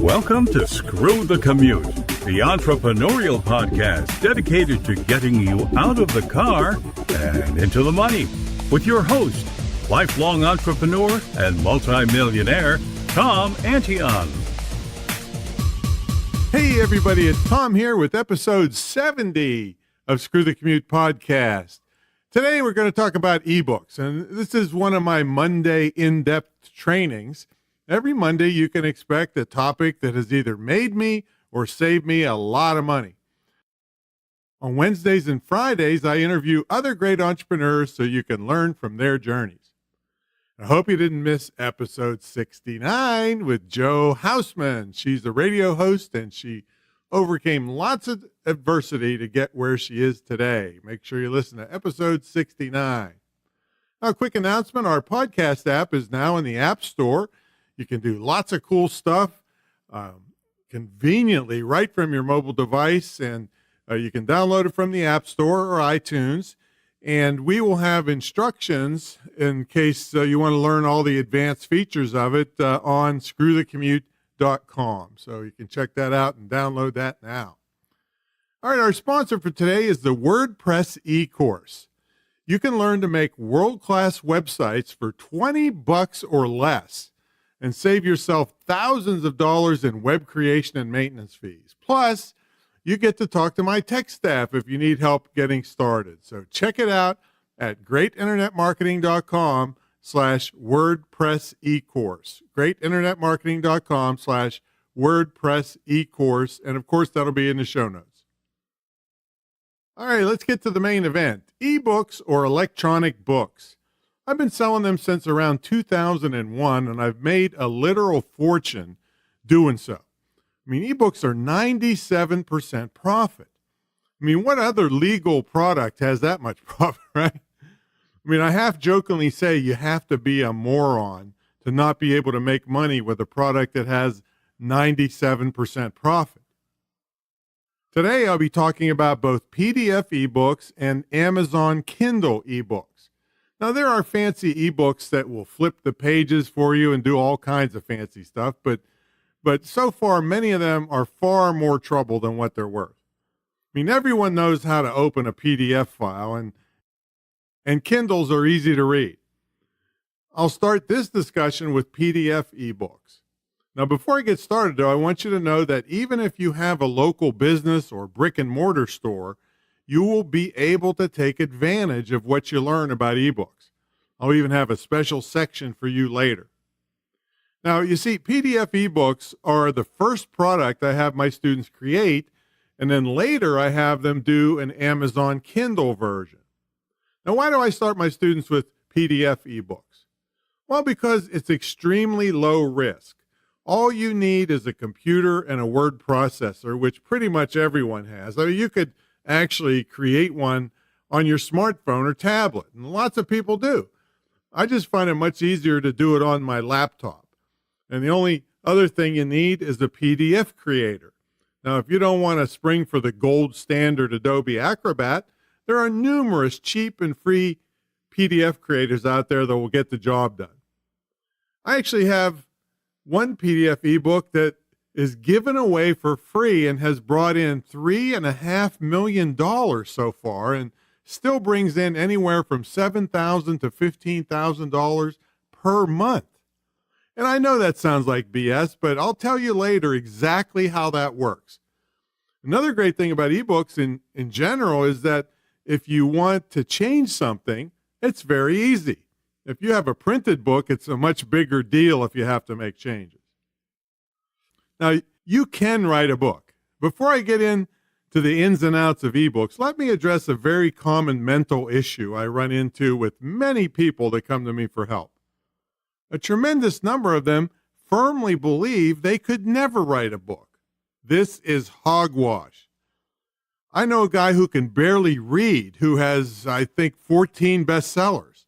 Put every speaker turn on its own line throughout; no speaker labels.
Welcome to Screw the Commute, the entrepreneurial podcast dedicated to getting you out of the car and into the money. With your host, lifelong entrepreneur and multimillionaire, Tom Antion.
Hey everybody, it's Tom here with episode 70 of Screw the Commute podcast. Today we're going to talk about ebooks, and this is one of my Monday in-depth trainings. Every Monday you can expect a topic that has either made me or saved me a lot of money. On Wednesdays and Fridays, I interview other great entrepreneurs so you can learn from their journeys. I hope you didn't miss episode 69 with Jo Hausman. She's a radio host, and she overcame lots of adversity to get where she is today. Make sure you listen to episode 69. Now, a quick announcement, our podcast app is now in the App Store. You can do lots of cool stuff conveniently right from your mobile device, and you can download it from the App Store or iTunes. And we will have instructions in case you want to learn all the advanced features of it on screwthecommute.com. So you can check that out and download that now. All right, our sponsor for today is the WordPress e-course. You can learn to make world-class websites for $20 or less and save yourself thousands of dollars in web creation and maintenance fees. Plus, you get to talk to my tech staff if you need help getting started. So check it out at greatinternetmarketing.com/WordPress e-course. greatinternetmarketing.com/WordPress e-course. And of course, that'll be in the show notes. All right, let's get to the main event. Ebooks or electronic books. I've been selling them since around 2001, and I've made a literal fortune doing so. I mean, ebooks are 97% profit. I mean, what other legal product has that much profit, right? I mean, I half jokingly say you have to be a moron to not be able to make money with a product that has 97% profit. Today, I'll be talking about both PDF ebooks and Amazon Kindle ebooks. Now, there are fancy ebooks that will flip the pages for you and do all kinds of fancy stuff, but so far, many of them are far more trouble than what they're worth. I mean, everyone knows how to open a PDF file, and Kindles are easy to read. I'll start this discussion with PDF ebooks. Now, before I get started, though, I want you to know that even if you have a local business or brick and mortar store, you will be able to take advantage of what you learn about ebooks. I'll even have a special section for you later. Now, you see, PDF ebooks are the first product I have my students create, and then later I have them do an Amazon Kindle version. Now, why do I start my students with PDF ebooks? Well, because it's extremely low risk. All you need is a computer and a word processor, which pretty much everyone has. I mean, you could actually create one on your smartphone or tablet, and lots of people do. I just find it much easier to do it on my laptop. And the only other thing you need is a PDF creator. Now, if you don't want to spring for the gold standard Adobe Acrobat, there are numerous cheap and free PDF creators out there that will get the job done. I actually have one PDF ebook that is given away for free and has brought in $3.5 million so far, and still brings in anywhere from $7,000 to $15,000 per month. And I know that sounds like BS, but I'll tell you later exactly how that works. Another great thing about ebooks in general is that if you want to change something, it's very easy. If you have a printed book, it's a much bigger deal if you have to make changes. Now, you can write a book. Before I get into the ins and outs of ebooks, let me address a very common mental issue I run into with many people that come to me for help. A tremendous number of them firmly believe they could never write a book. This is hogwash. I know a guy who can barely read who has, I think, 14 bestsellers.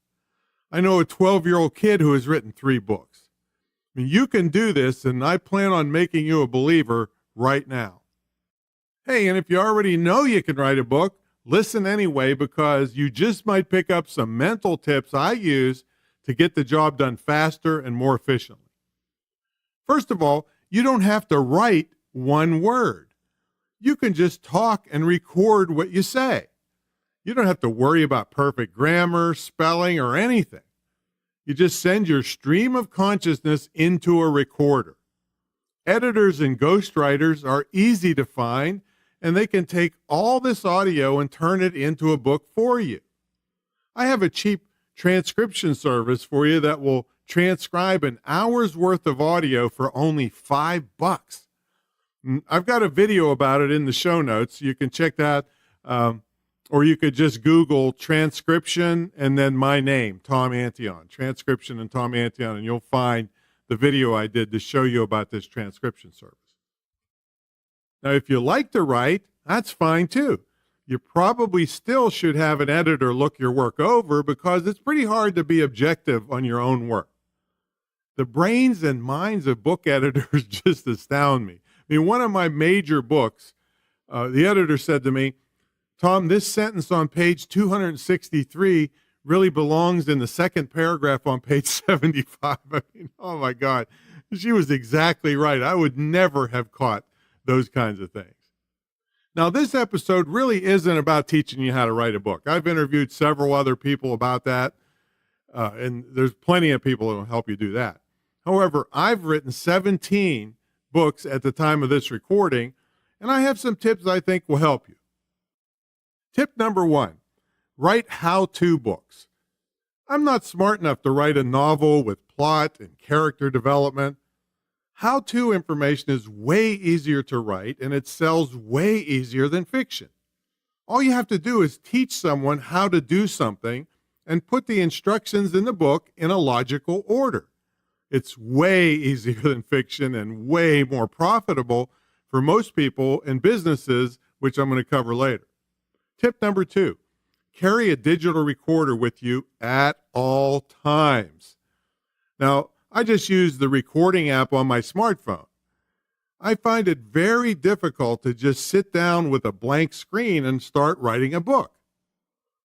I know a 12-year-old kid who has written 3 books. I mean, you can do this, and I plan on making you a believer right now. Hey, and if you already know you can write a book, listen anyway, because you just might pick up some mental tips I use to get the job done faster and more efficiently. First of all, you don't have to write one word. You can just talk and record what you say. You don't have to worry about perfect grammar, spelling, or anything. You just send your stream of consciousness into a recorder. Editors and ghostwriters are easy to find, and they can take all this audio and turn it into a book for you. I have a cheap transcription service for you that will transcribe an hour's worth of audio for only $5. I've got a video about it in the show notes. You can check that, or you could just Google transcription and then my name, Tom Antion, transcription and Tom Antion, and you'll find the video I did to show you about this transcription service. Now, if you like to write, that's fine too. You probably still should have an editor look your work over because it's pretty hard to be objective on your own work. The brains and minds of book editors just astound me. I mean, one of my major books, the editor said to me, Tom, this sentence on page 263 really belongs in the second paragraph on page 75. I mean, oh my God, she was exactly right. I would never have caught those kinds of things. Now, this episode really isn't about teaching you how to write a book. I've interviewed several other people about that, and there's plenty of people who will help you do that. However, I've written 17 books at the time of this recording, and I have some tips I think will help you. Tip number 1, write how-to books. I'm not smart enough to write a novel with plot and character development. How-to information is way easier to write, and it sells way easier than fiction. All you have to do is teach someone how to do something and put the instructions in the book in a logical order. It's way easier than fiction and way more profitable for most people and businesses, which I'm going to cover later. Tip number 2, carry a digital recorder with you at all times. Now, I just use the recording app on my smartphone. I find it very difficult to just sit down with a blank screen and start writing a book.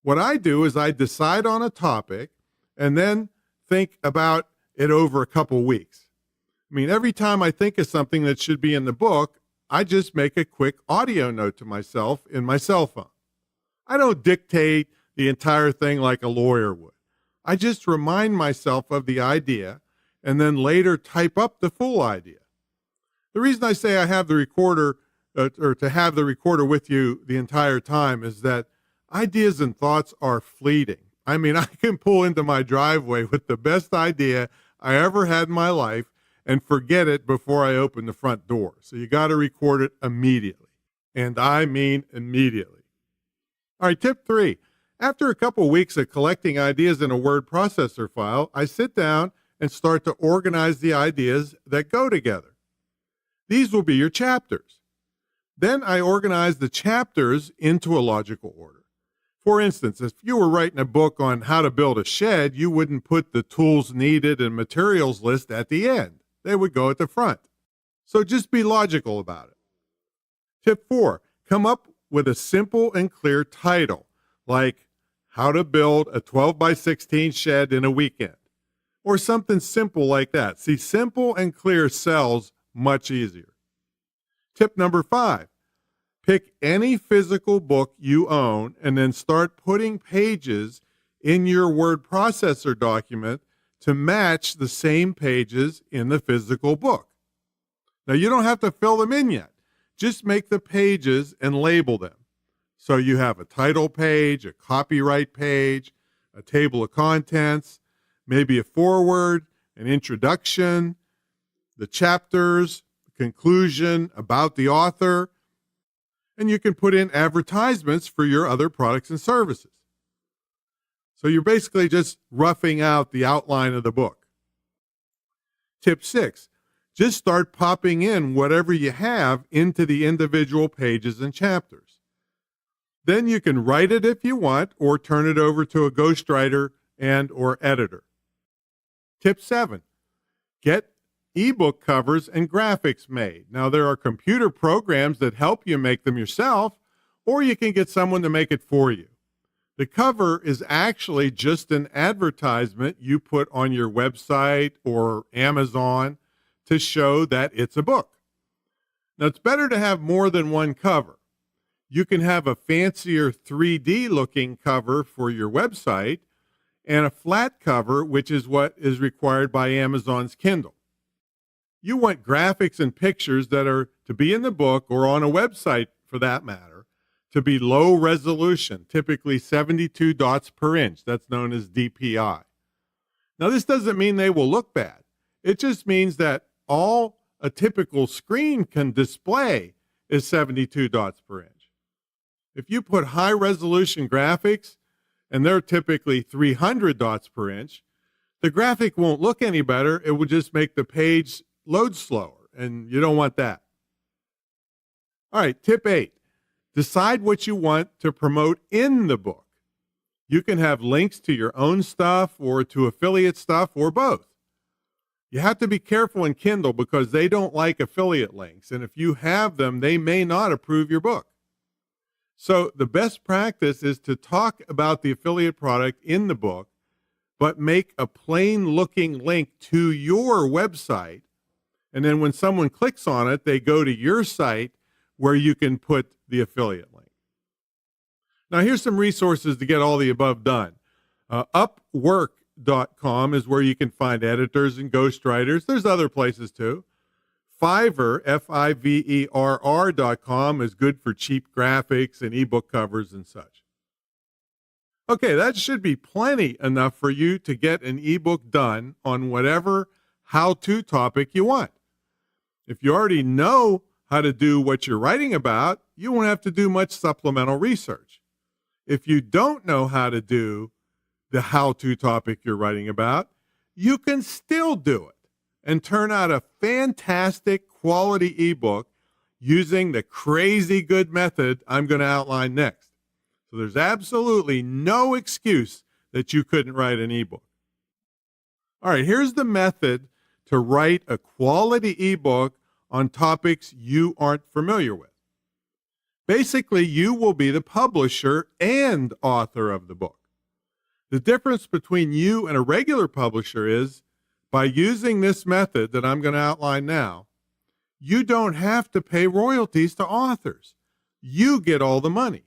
What I do is I decide on a topic and then think about it over a couple weeks. I mean, every time I think of something that should be in the book, I just make a quick audio note to myself in my cell phone. I don't dictate the entire thing like a lawyer would. I just remind myself of the idea and then later type up the full idea. The reason I say I have the recorder, or to have the recorder with you the entire time, is that ideas and thoughts are fleeting. I mean, I can pull into my driveway with the best idea I ever had in my life and forget it before I open the front door. So you got to record it immediately. And I mean immediately. All right, tip 3. After a couple weeks of collecting ideas in a word processor file, I sit down and start to organize the ideas that go together. These will be your chapters. Then I organize the chapters into a logical order. For instance, if you were writing a book on how to build a shed, you wouldn't put the tools needed and materials list at the end. They would go at the front. So just be logical about it. Tip 4, come up with a simple and clear title, like How to Build a 12 by 16 Shed in a Weekend, or something simple like that. See, simple and clear sells much easier. Tip number 5, pick any physical book you own and then start putting pages in your word processor document to match the same pages in the physical book. Now, you don't have to fill them in yet. Just make the pages and label them. So you have a title page, a copyright page, a table of contents, maybe a foreword, an introduction, the chapters, conclusion about the author, and you can put in advertisements for your other products and services. So you're basically just roughing out the outline of the book. Tip 6, just start popping in whatever you have into the individual pages and chapters. Then you can write it if you want or turn it over to a ghostwriter and or editor. Tip 7, get ebook covers and graphics made. Now, there are computer programs that help you make them yourself, or you can get someone to make it for you. The cover is actually just an advertisement you put on your website or Amazon to show that it's a book. Now, it's better to have more than one cover. You can have a fancier 3D looking cover for your website and a flat cover, which is what is required by Amazon's Kindle. You want graphics and pictures that are to be in the book or on a website for that matter, to be low resolution, typically 72 dots per inch. That's known as DPI. Now, this doesn't mean they will look bad. It just means that all a typical screen can display is 72 dots per inch. If you put high resolution graphics, and they're typically 300 dots per inch, the graphic won't look any better. It will just make the page load slower, and you don't want that. All right, tip 8. Decide what you want to promote in the book. You can have links to your own stuff or to affiliate stuff or both. You have to be careful in Kindle because they don't like affiliate links, and if you have them, they may not approve your book. So the best practice is to talk about the affiliate product in the book, but make a plain looking link to your website. And then when someone clicks on it, they go to your site where you can put the affiliate link. Now, here's some resources to get all the above done. Upwork.com is where you can find editors and ghostwriters. There's other places too. Fiverr, Fiverr.com is good for cheap graphics and ebook covers and such. Okay, that should be plenty enough for you to get an ebook done on whatever how-to topic you want. If you already know how to do what you're writing about, you won't have to do much supplemental research. If you don't know how to do the how-to topic you're writing about, you can still do it and turn out a fantastic quality ebook using the crazy good method I'm going to outline next. So there's absolutely no excuse that you couldn't write an ebook. All right, here's the method to write a quality ebook on topics you aren't familiar with. Basically, you will be the publisher and author of the book. The difference between you and a regular publisher is by using this method that I'm going to outline now, you don't have to pay royalties to authors. You get all the money.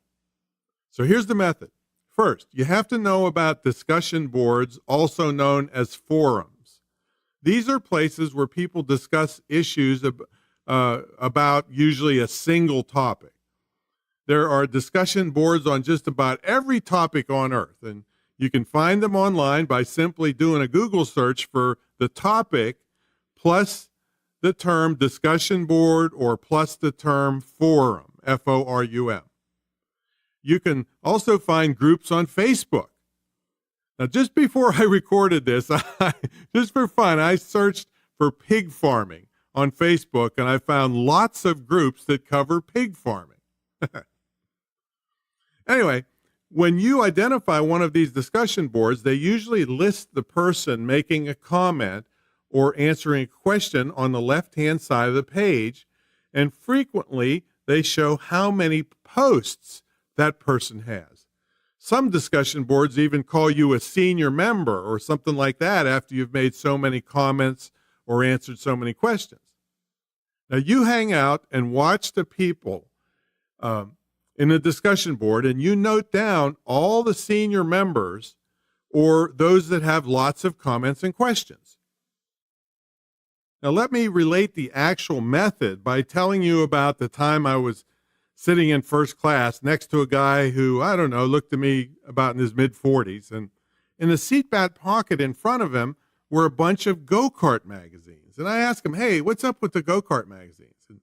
So here's the method. First, you have to know about discussion boards, also known as forums. These are places where people discuss issues about usually a single topic. There are discussion boards on just about every topic on earth, and you can find them online by simply doing a Google search for the topic plus the term discussion board or plus the term forum, F-O-R-U-M. You can also find groups on Facebook. Now, just before I recorded this, just for fun, I searched for pig farming on Facebook, and I found lots of groups that cover pig farming. Anyway, when you identify one of these discussion boards, they usually list the person making a comment or answering a question on the left-hand side of the page, and frequently they show how many posts that person has. Some discussion boards even call you a senior member or something like that after you've made so many comments or answered so many questions. Now, you hang out and watch the people in the discussion board, and you note down all the senior members or those that have lots of comments and questions. Now, let me relate the actual method by telling you about the time I was sitting in first class next to a guy who, I don't know, looked to me about in his mid-40s, and in the seat back pocket in front of him were a bunch of go-kart magazines. And I asked him, hey, what's up with the go-kart magazines? And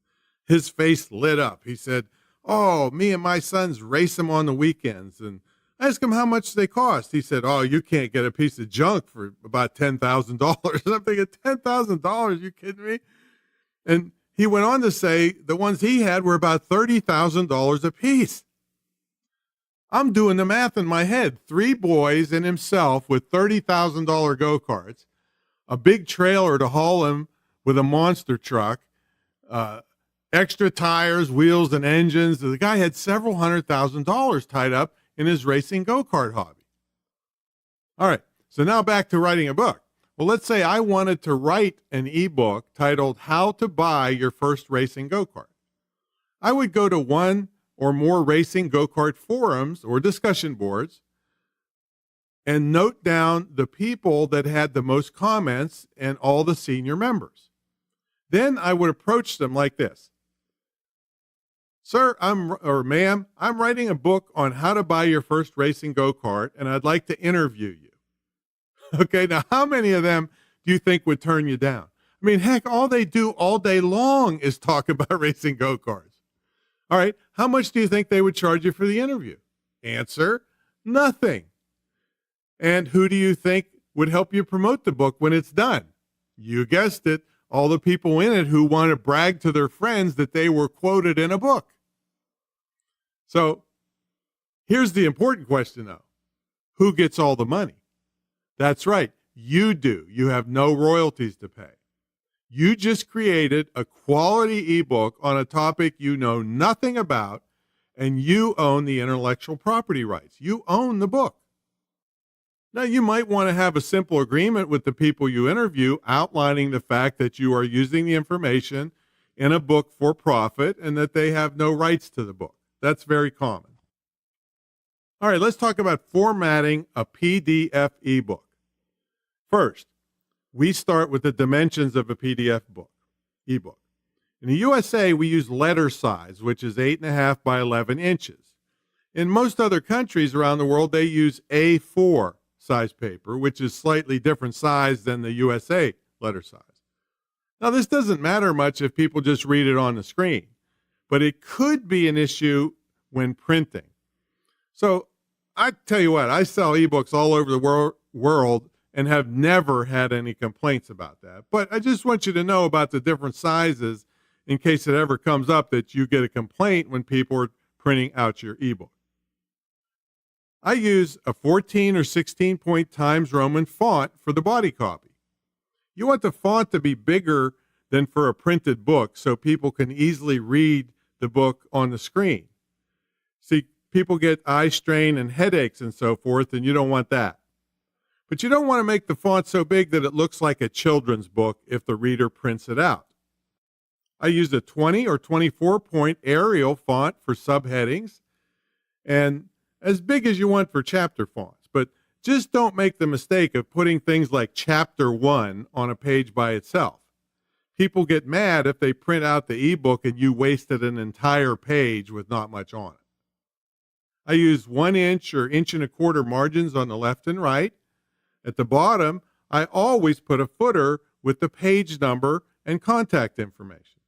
his face lit up. He said, oh, me and my sons race them on the weekends. And I asked him how much they cost. He said, oh, you can't get a piece of junk for about $10,000. And I'm thinking, $10,000? You kidding me? And he went on to say the ones he had were about $30,000 a piece. I'm doing the math in my head. 3 boys and himself with $30,000 go-karts, a big trailer to haul him with a monster truck, extra tires, wheels, and engines. The guy had several $100,000 tied up in his racing go-kart hobby. All right, so now back to writing a book. Well, let's say I wanted to write an ebook titled How to Buy Your First Racing Go-Kart. I would go to one or more racing go-kart forums or discussion boards and note down the people that had the most comments and all the senior members. Then I would approach them like this. Sir, ma'am, I'm writing a book on how to buy your first racing go-kart, and I'd like to interview you. Okay, now how many of them do you think would turn you down? I mean, heck, all they do all day long is talk about racing go-karts. All right, how much do you think they would charge you for the interview? Answer, nothing. And who do you think would help you promote the book when it's done? You guessed it, all the people in it who want to brag to their friends that they were quoted in a book. So here's the important question, though. Who gets all the money? That's right, you do. You have no royalties to pay. You just created a quality ebook on a topic you know nothing about, and you own the intellectual property rights. You own the book. Now, you might want to have a simple agreement with the people you interview outlining the fact that you are using the information in a book for profit and that they have no rights to the book. That's very common. All right, let's talk about formatting a PDF ebook. First, we start with the dimensions of a PDF ebook. In the USA, we use letter size, which is 8.5 by 11 inches. In most other countries around the world, they use A4 size paper, which is slightly different size than the USA letter size. Now, this doesn't matter much if people just read it on the screen, but it could be an issue when printing. So I tell you what, I sell ebooks all over the world and have never had any complaints about that. But I just want you to know about the different sizes in case it ever comes up that you get a complaint when people are printing out your ebook. I use a 14 or 16 point Times Roman font for the body copy. You want the font to be bigger than for a printed book so people can easily read the book on the screen. See, people get eye strain and headaches and so forth, and you don't want that. But you don't want to make the font so big that it looks like a children's book if the reader prints it out. I use a 20 or 24 point Arial font for subheadings and as big as you want for chapter fonts. But just don't make the mistake of putting things like chapter 1 on a page by itself. People get mad if they print out the ebook and you wasted an entire page with not much on it. I use 1 inch or 1.25 inch margins on the left and right. At the bottom, I always put a footer with the page number and contact information.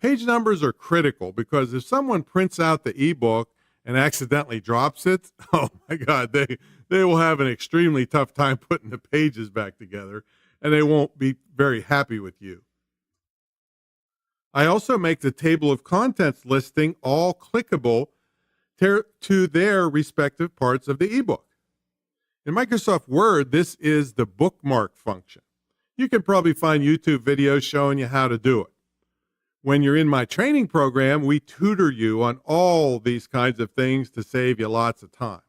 Page numbers are critical because if someone prints out the ebook and accidentally drops it, oh my God, they will have an extremely tough time putting the pages back together, and they won't be very happy with you. I also make the table of contents listing all clickable to their respective parts of the ebook. In Microsoft Word, this is the bookmark function. You can probably find YouTube videos showing you how to do it. When you're in my training program, we tutor you on all these kinds of things to save you lots of time.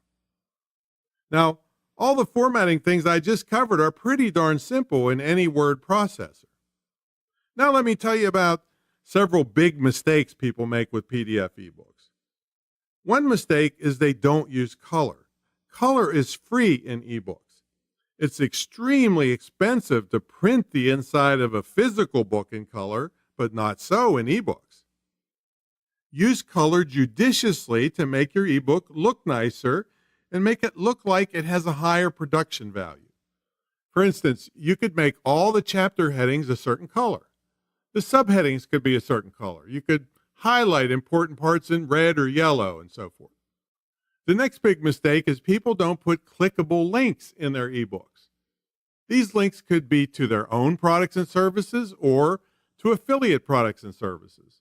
Now, all the formatting things I just covered are pretty darn simple in any word processor. Now let me tell you about several big mistakes people make with PDF ebooks. One mistake is they don't use color. Color is free in ebooks. It's extremely expensive to print the inside of a physical book in color, but not so in ebooks. Use color judiciously to make your ebook look nicer and make it look like it has a higher production value. For instance, you could make all the chapter headings a certain color. The subheadings could be a certain color. You could highlight important parts in red or yellow and so forth. The next big mistake is people don't put clickable links in their ebooks. These links could be to their own products and services or to affiliate products and services.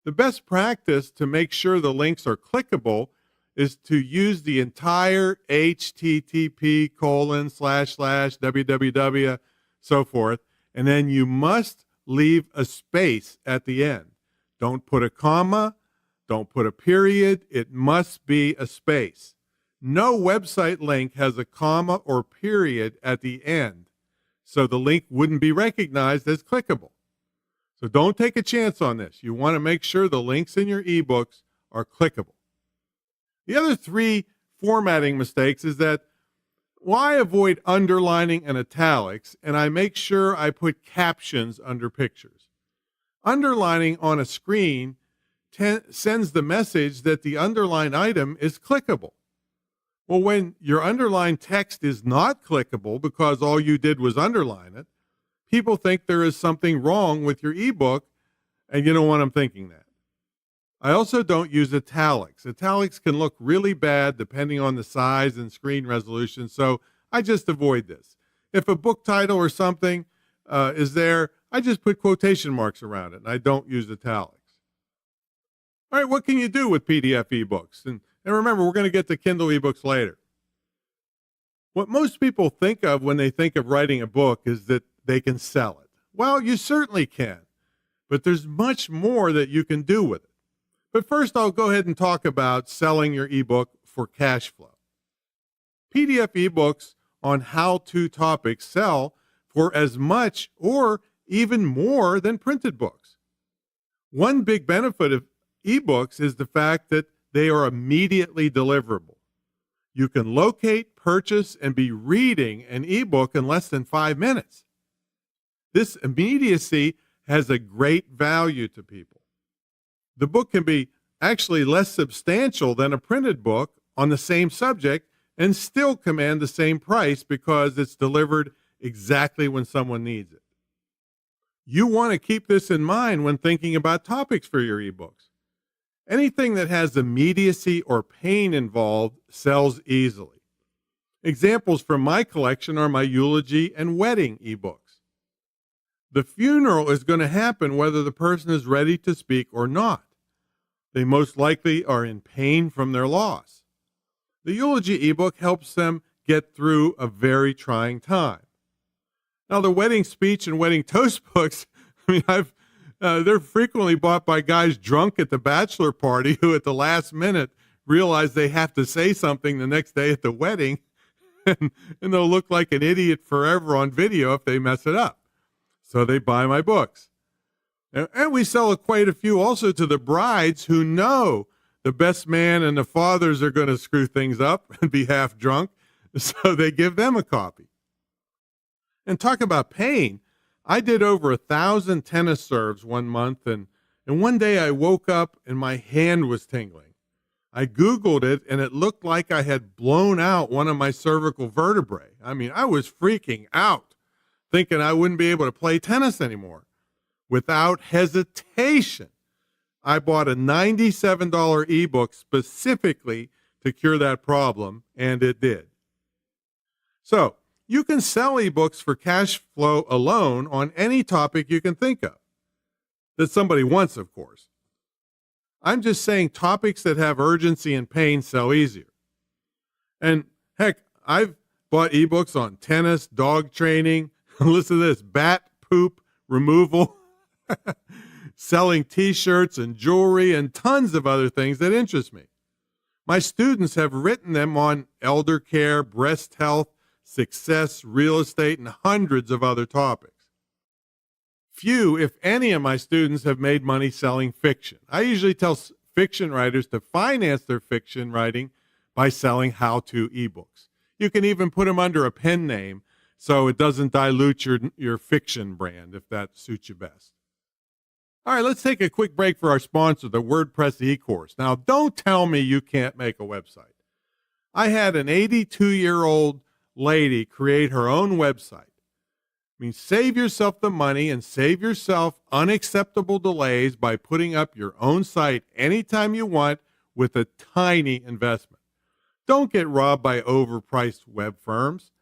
The best practice to make sure the links are clickable is to use the entire http://www, so forth, and then you must leave a space at the end. Don't put a comma, don't put a period, it must be a space. No website link has a comma or period at the end. so the link wouldn't be recognized as clickable. So don't take a chance on this. You want to make sure the links in your ebooks are clickable. The other three formatting mistakes is that, well, I avoid underlining and italics, and I make sure I put captions under pictures. Underlining on a screen sends the message that the underlined item is clickable. Well, when your underlined text is not clickable because all you did was underline it, people think there is something wrong with your ebook, and you don't want them thinking that. I also don't use italics. Italics can look really bad depending on the size and screen resolution, so I just avoid this. If a book title or something is there, I just put quotation marks around it, and I don't use italics. All right, what can you do with PDF ebooks? And remember, we're going to get to Kindle ebooks later. What most people think of when they think of writing a book is that they can sell it. Well, you certainly can, but there's much more that you can do with it. But first, I'll go ahead and talk about selling your ebook for cash flow. PDF ebooks on how-to topics sell for as much or even more than printed books. One big benefit of ebooks is the fact that they are immediately deliverable. You can locate, purchase, and be reading an ebook in less than 5 minutes. This immediacy has a great value to people. The book can be actually less substantial than a printed book on the same subject and still command the same price because it's delivered exactly when someone needs it. You want to keep this in mind when thinking about topics for your ebooks. Anything that has immediacy or pain involved sells easily. Examples from my collection are my eulogy and wedding ebooks. The funeral is going to happen whether the person is ready to speak or not. They most likely are in pain from their loss. The eulogy ebook helps them get through a very trying time. Now, the wedding speech and wedding toast books, they're frequently bought by guys drunk at the bachelor party who at the last minute realize they have to say something the next day at the wedding, and they'll look like an idiot forever on video if they mess it up. So they buy my books. And we sell quite a few also to the brides who know the best man and the fathers are going to screw things up and be half drunk, so they give them a copy. And talk about pain. I did over 1,000 tennis serves one month, and one day I woke up and my hand was tingling. I Googled it, and it looked like I had blown out one of my cervical vertebrae. I was freaking out, thinking I wouldn't be able to play tennis anymore. Without hesitation, I bought a $97 ebook specifically to cure that problem, and it did. So, you can sell ebooks for cash flow alone on any topic you can think of. That somebody wants, of course. I'm just saying topics that have urgency and pain sell easier. And heck, I've bought ebooks on tennis, dog training, listen to this, bat poop removal, selling t-shirts and jewelry and tons of other things that interest me. My students have written them on elder care, breast health, success, real estate, and hundreds of other topics. Few, if any, of my students have made money selling fiction. I usually tell fiction writers to finance their fiction writing by selling how-to ebooks. You can even put them under a pen name so it doesn't dilute your fiction brand, if that suits you best. All right, let's take a quick break for our sponsor, the WordPress e-course. Now, don't tell me you can't make a website. I had an 82-year-old lady create her own website. Save yourself the money and save yourself unacceptable delays by putting up your own site anytime you want with a tiny investment. Don't get robbed by overpriced web firms.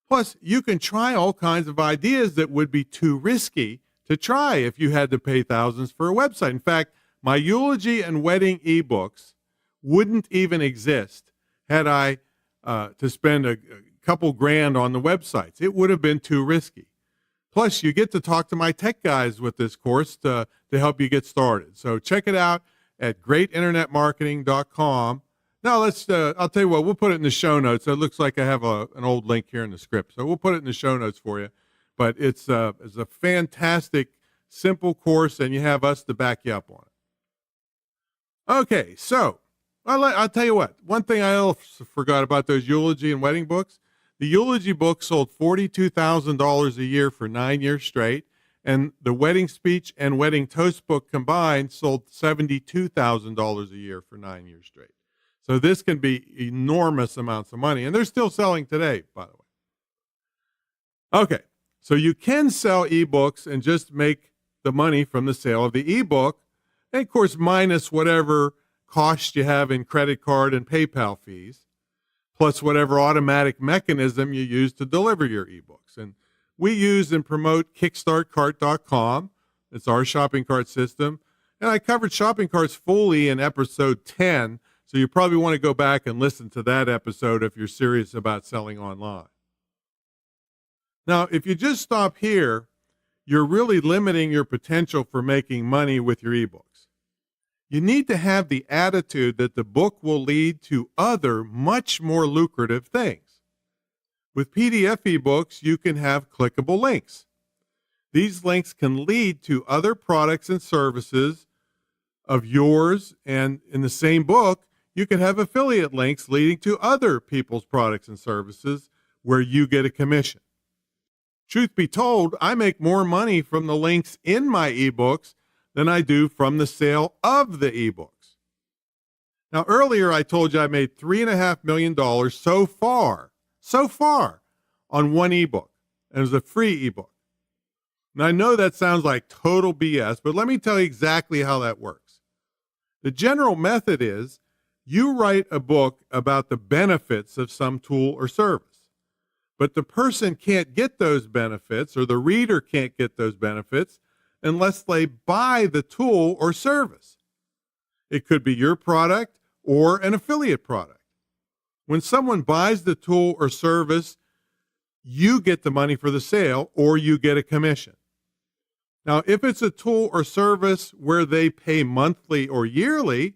Plus, you can try all kinds of ideas that would be too risky to try if you had to pay thousands for a website. In fact, my eulogy and wedding ebooks wouldn't even exist had I to spend a couple grand on the websites. It would have been too risky. Plus, you get to talk to my tech guys with this course to help you get started. So check it out at greatinternetmarketing.com. Now, I'll tell you what, we'll put it in the show notes. It looks like I have an old link here in the script. So we'll put it in the show notes for you. But it's a fantastic, simple course, and you have us to back you up on it. Okay, so I'll tell you what. One thing I also forgot about those eulogy and wedding books. The eulogy book sold $42,000 a year for 9 years straight, and the wedding speech and wedding toast book combined sold $72,000 a year for 9 years straight. So this can be enormous amounts of money, and they're still selling today, by the way. Okay, so you can sell ebooks and just make the money from the sale of the ebook, and of course, minus whatever cost you have in credit card and PayPal fees, plus whatever automatic mechanism you use to deliver your ebooks. And we use and promote kickstartcart.com. It's our shopping cart system. And I covered shopping carts fully in episode 10, so you probably want to go back and listen to that episode if you're serious about selling online. Now, if you just stop here, you're really limiting your potential for making money with your ebooks. You need to have the attitude that the book will lead to other, much more lucrative things. With PDF ebooks, you can have clickable links. These links can lead to other products and services of yours, and in the same book, you can have affiliate links leading to other people's products and services where you get a commission. Truth be told, I make more money from the links in my ebooks than I do from the sale of the ebooks. Now, earlier I told you I made $3.5 million so far on one ebook, and it was a free ebook. Now, I know that sounds like total BS, but let me tell you exactly how that works. The general method is you write a book about the benefits of some tool or service, but the person can't get those benefits, or the reader can't get those benefits, unless they buy the tool or service. It could be your product or an affiliate product. When someone buys the tool or service, you get the money for the sale or you get a commission. Now, if it's a tool or service where they pay monthly or yearly,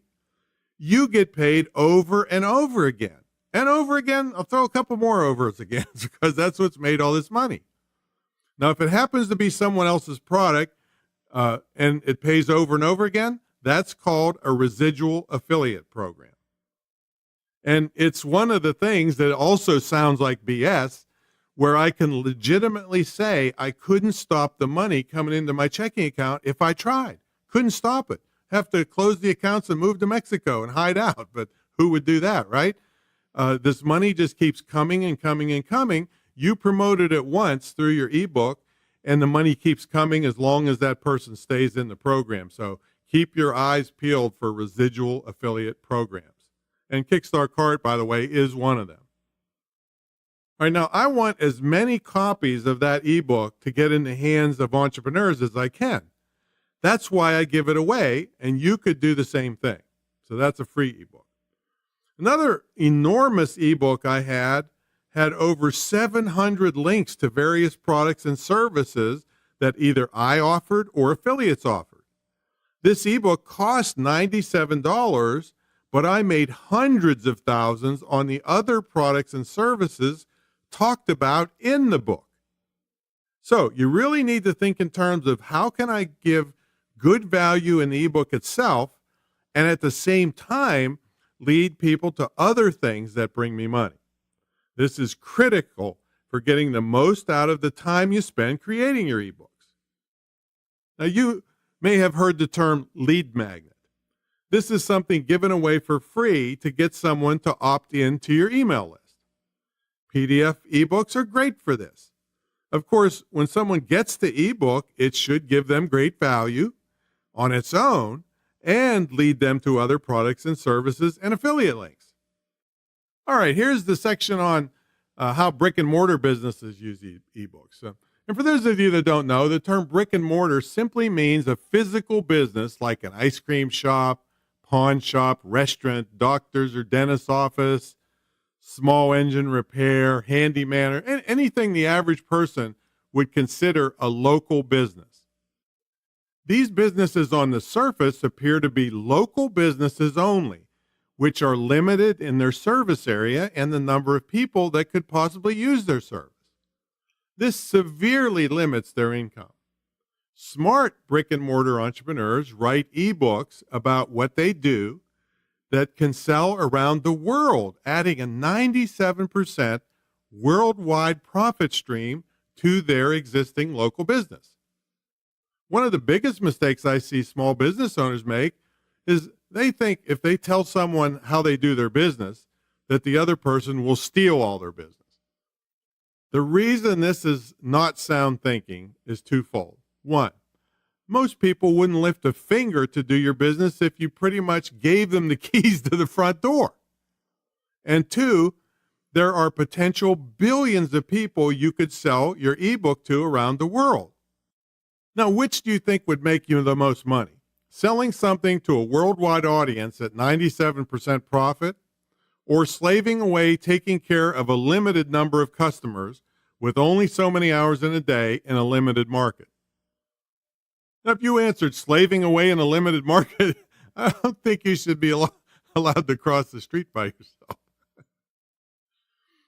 you get paid over and over again. And over again, I'll throw a couple more overs again because that's what's made all this money. Now, if it happens to be someone else's product, and it pays over and over again, that's called a residual affiliate program. And it's one of the things that also sounds like BS, where I can legitimately say I couldn't stop the money coming into my checking account if I tried. Couldn't stop it. Have to close the accounts and move to Mexico and hide out. But who would do that, right? This money just keeps coming and coming and coming. You promoted it once through your ebook, and the money keeps coming as long as that person stays in the program. So keep your eyes peeled for residual affiliate programs. And Kickstart Cart, by the way, is one of them. All right, now I want as many copies of that ebook to get in the hands of entrepreneurs as I can. That's why I give it away, and you could do the same thing. So that's a free ebook. Another enormous ebook I had over 700 links to various products and services that either I offered or affiliates offered. This ebook cost $97, but I made hundreds of thousands on the other products and services talked about in the book. So you really need to think in terms of how can I give good value in the ebook itself and at the same time lead people to other things that bring me money. This is critical for getting the most out of the time you spend creating your ebooks. Now, you may have heard the term lead magnet. This is something given away for free to get someone to opt into your email list. PDF ebooks are great for this. Of course, when someone gets the ebook, it should give them great value on its own and lead them to other products and services and affiliate links. All right, here's the section on how brick and mortar businesses use ebooks. And for those of you that don't know, the term brick and mortar simply means a physical business like an ice cream shop, pawn shop, restaurant, doctor's or dentist's office, small engine repair, handyman, or anything the average person would consider a local business. These businesses on the surface appear to be local businesses only, which are limited in their service area and the number of people that could possibly use their service. This severely limits their income. Smart brick and mortar entrepreneurs write ebooks about what they do that can sell around the world, adding a 97% worldwide profit stream to their existing local business. One of the biggest mistakes I see small business owners make is they think if they tell someone how they do their business, that the other person will steal all their business. The reason this is not sound thinking is twofold. One, most people wouldn't lift a finger to do your business if you pretty much gave them the keys to the front door. And two, there are potential billions of people you could sell your ebook to around the world. Now, which do you think would make you the most money? Selling something to a worldwide audience at 97% profit, or slaving away taking care of a limited number of customers with only so many hours in a day in a limited market? Now, if you answered slaving away in a limited market, I don't think you should be allowed to cross the street by yourself.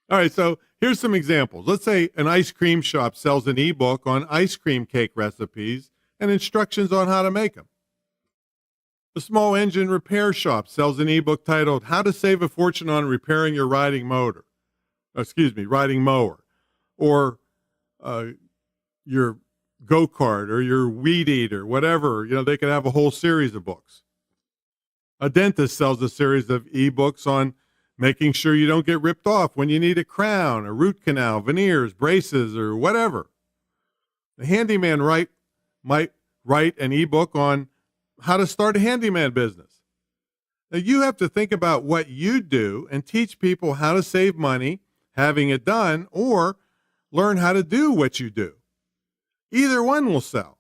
All right, so here's some examples. Let's say an ice cream shop sells an ebook on ice cream cake recipes and instructions on how to make them. A small engine repair shop sells an ebook titled How to Save a Fortune on Repairing Your Riding Mower, or your go-kart or your weed eater, whatever. They could have a whole series of books. A dentist sells a series of ebooks on making sure you don't get ripped off when you need a crown, a root canal, veneers, braces, or whatever. A handyman might write an ebook on how to start a handyman business. Now, you have to think about what you do and teach people how to save money having it done, or learn how to do what you do. Either one will sell.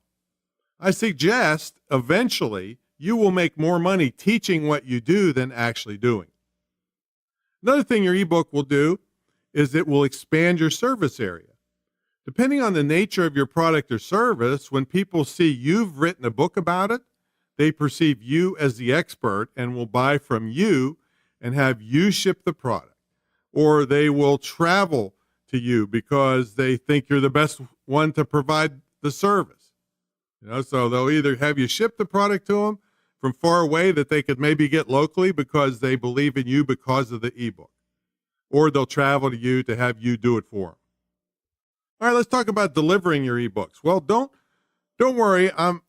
I suggest eventually you will make more money teaching what you do than actually doing. Another thing your ebook will do is it will expand your service area. Depending on the nature of your product or service, when people see you've written a book about it, they perceive you as the expert and will buy from you and have you ship the product. Or they will travel to you because they think you're the best one to provide the service. So they'll either have you ship the product to them from far away that they could maybe get locally because they believe in you because of the ebook, or they'll travel to you to have you do it for them. All right, let's talk about delivering your ebooks. Well, don't worry. I'm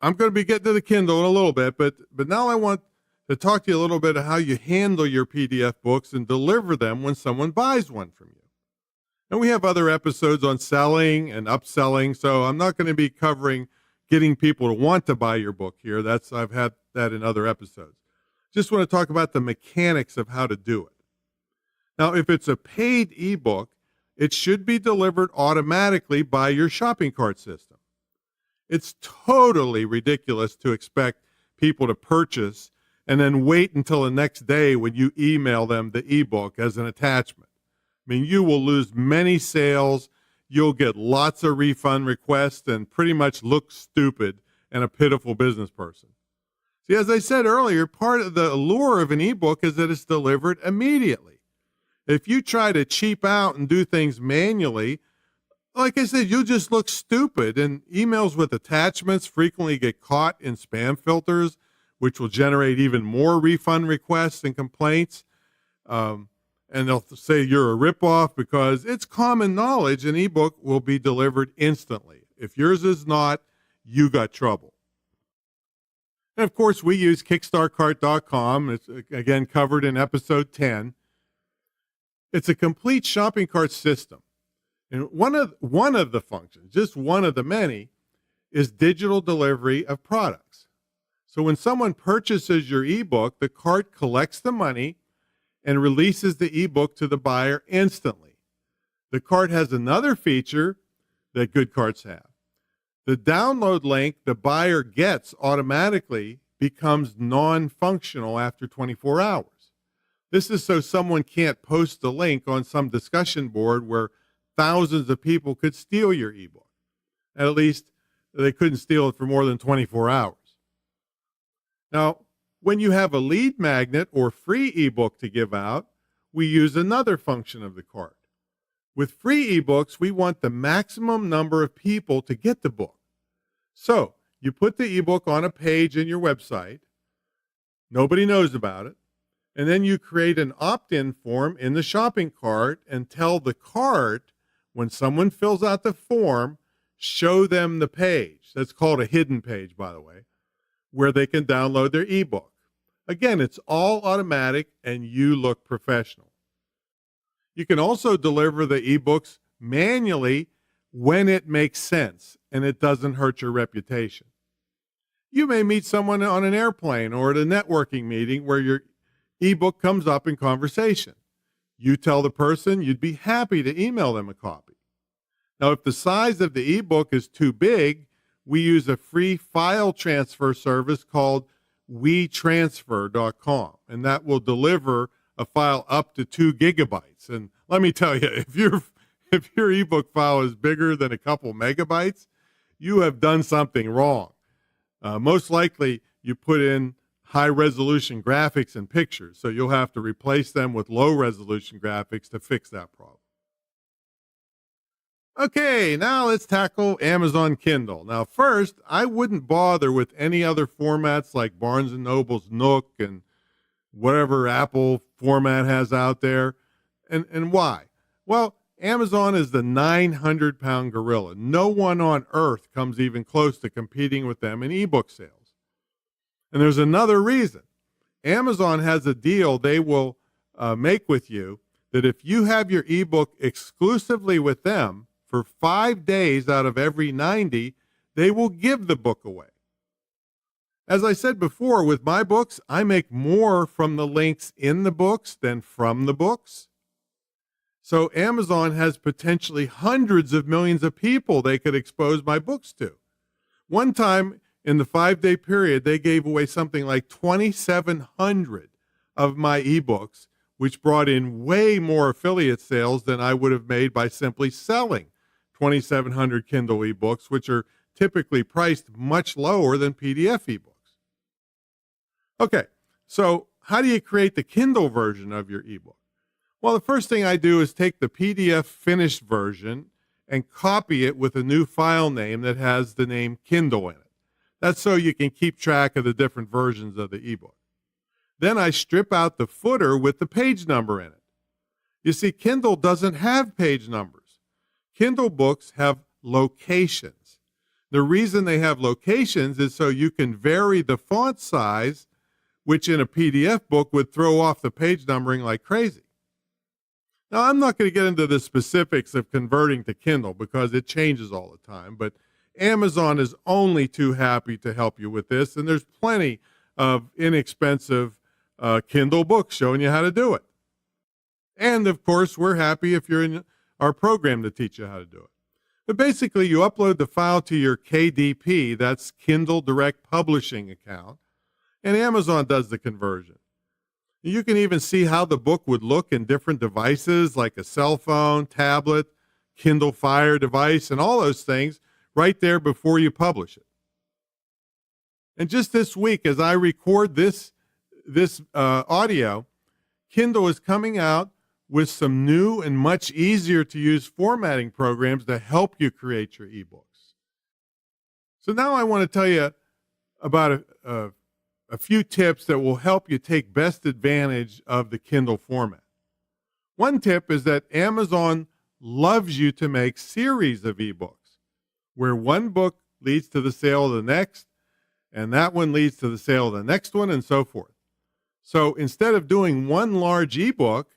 going to be getting to the Kindle in a little bit, but now I want to talk to you a little bit of how you handle your PDF books and deliver them when someone buys one from you. And we have other episodes on selling and upselling, so I'm not going to be covering getting people to want to buy your book here. I've had that in other episodes. Just want to talk about the mechanics of how to do it. Now, if it's a paid ebook, it should be delivered automatically by your shopping cart system. It's totally ridiculous to expect people to purchase and then wait until the next day when you email them the ebook as an attachment. I mean, you will lose many sales. You'll get lots of refund requests and pretty much look stupid and a pitiful business person. See, as I said earlier, part of the allure of an ebook is that it's delivered immediately. If you try to cheap out and do things manually, like I said, you'll just look stupid, and emails with attachments frequently get caught in spam filters, which will generate even more refund requests and complaints. And they'll say you're a ripoff because it's common knowledge an ebook will be delivered instantly. If yours is not, you got trouble. And of course, we use Kickstartcart.com. It's again covered in episode 10. It's a complete shopping cart system. And one of the functions, just one of the many, is digital delivery of products. So when someone purchases your ebook, the cart collects the money and releases the ebook to the buyer instantly. The cart has another feature that good carts have. The download link the buyer gets automatically becomes non-functional after 24 hours. This is so someone can't post the link on some discussion board where thousands of people could steal your ebook. At least they couldn't steal it for more than 24 hours. Now, when you have a lead magnet or free ebook to give out, we use another function of the cart. With free ebooks, we want the maximum number of people to get the book. So you put the ebook on a page in your website. Nobody knows about it. And then you create an opt-in form in the shopping cart and tell the cart, when someone fills out the form, show them the page. That's called a hidden page, by the way, where they can download their ebook. Again, it's all automatic and you look professional. You can also deliver the ebooks manually when it makes sense and it doesn't hurt your reputation. You may meet someone on an airplane or at a networking meeting where your ebook comes up in conversation. You tell the person you'd be happy to email them a copy. Now, if the size of the ebook is too big, we use a free file transfer service called WeTransfer.com, and that will deliver a file up to 2 gigabytes. And let me tell you, if your ebook file is bigger than a couple megabytes, you have done something wrong. Most likely, you put in high-resolution graphics and pictures, so you'll have to replace them with low-resolution graphics to fix that problem. Okay, now let's tackle Amazon Kindle. Now, first, I wouldn't bother with any other formats like Barnes & Noble's Nook and whatever Apple format has out there. And why? Well, Amazon is the 900-pound gorilla. No one on earth comes even close to competing with them in ebook sales. And there's another reason. Amazon has a deal they will make with you that if you have your ebook exclusively with them for 5 days out of every 90, they will give the book away. As I said before, with my books, I make more from the links in the books than from the books. So Amazon has potentially hundreds of millions of people they could expose my books to. One time in the 5-day period, they gave away something like 2,700 of my ebooks, which brought in way more affiliate sales than I would have made by simply selling 2,700 Kindle ebooks, which are typically priced much lower than PDF ebooks. Okay, so how do you create the Kindle version of your ebook? Well, the first thing I do is take the PDF finished version and copy it with a new file name that has the name Kindle in it. That's so you can keep track of the different versions of the ebook. Then I strip out the footer with the page number in it. You see, Kindle doesn't have page numbers. Kindle books have locations. The reason they have locations is so you can vary the font size, which in a PDF book would throw off the page numbering like crazy. Now, I'm not going to get into the specifics of converting to Kindle because it changes all the time, but Amazon is only too happy to help you with this, and there's plenty of inexpensive Kindle books showing you how to do it. And, of course, we're happy if you're in our program to teach you how to do it. But basically, you upload the file to your KDP, that's Kindle Direct Publishing account, and Amazon does the conversion. You can even see how the book would look in different devices like a cell phone, tablet, Kindle Fire device, and all those things right there before you publish it. And just this week, as I record this audio, Kindle is coming out with some new and much easier to use formatting programs to help you create your ebooks. So now I want to tell you about a few tips that will help you take best advantage of the Kindle format. One tip is that Amazon loves you to make series of ebooks, where one book leads to the sale of the next, and that one leads to the sale of the next one, and so forth. So instead of doing one large ebook,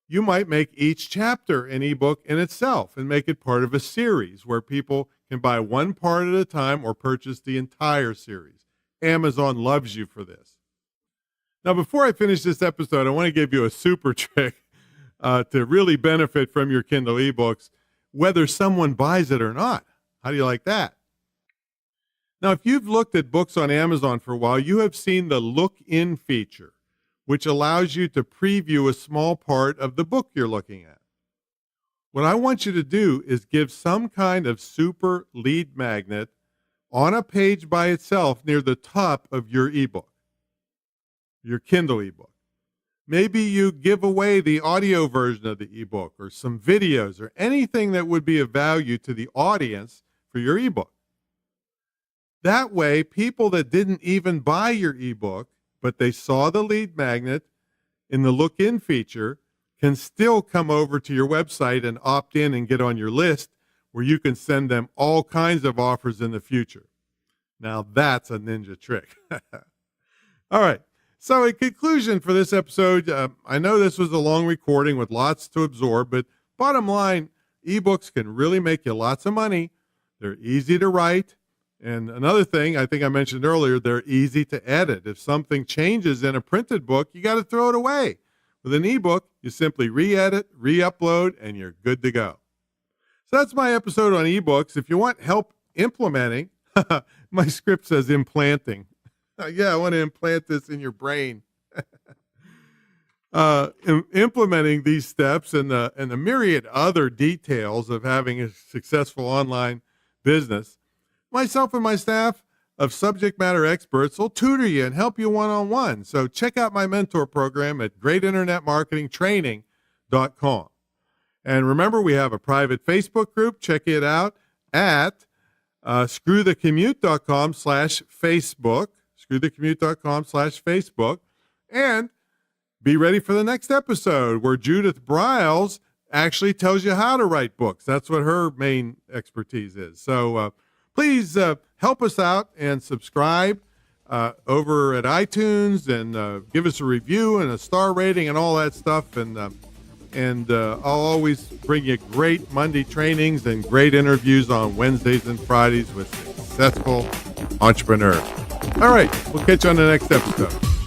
you might make each chapter an ebook in itself and make it part of a series where people can buy one part at a time or purchase the entire series. Amazon loves you for this. Now, before I finish this episode, I want to give you a super trick to really benefit from your Kindle ebooks, whether someone buys it or not. How do you like that? Now, if you've looked at books on Amazon for a while, you have seen the Look In feature, which allows you to preview a small part of the book you're looking at. What I want you to do is give some kind of super lead magnet on a page by itself near the top of your ebook, your Kindle ebook. Maybe you give away the audio version of the ebook or some videos or anything that would be of value to the audience for your ebook. That way, people that didn't even buy your ebook, but they saw the lead magnet in the look in feature, can still come over to your website and opt in and get on your list where you can send them all kinds of offers in the future. Now that's a ninja trick. All right. So in conclusion for this episode, I know this was a long recording with lots to absorb, but bottom line, ebooks can really make you lots of money. They're easy to write. And another thing I think I mentioned earlier, they're easy to edit. If something changes in a printed book, you got to throw it away. With an ebook, you simply re-edit, re-upload, and you're good to go. So that's my episode on ebooks. If you want help implementing, my script says implanting. Yeah, I want to implant this in your brain. Implementing these steps and the myriad other details of having a successful online business, myself and my staff of subject matter experts will tutor you and help you one-on-one. So check out my mentor program at greatinternetmarketingtraining.com. And remember, we have a private Facebook group. Check it out at screwthecommute.com/Facebook. screwthecommute.com/Facebook. And be ready for the next episode where Judith Briles actually tells you how to write books. That's what her main expertise is. So please help us out and subscribe over at iTunes and give us a review and a star rating and all that stuff. And I'll always bring you great Monday trainings and great interviews on Wednesdays and Fridays with successful entrepreneurs. All right, we'll catch you on the next episode.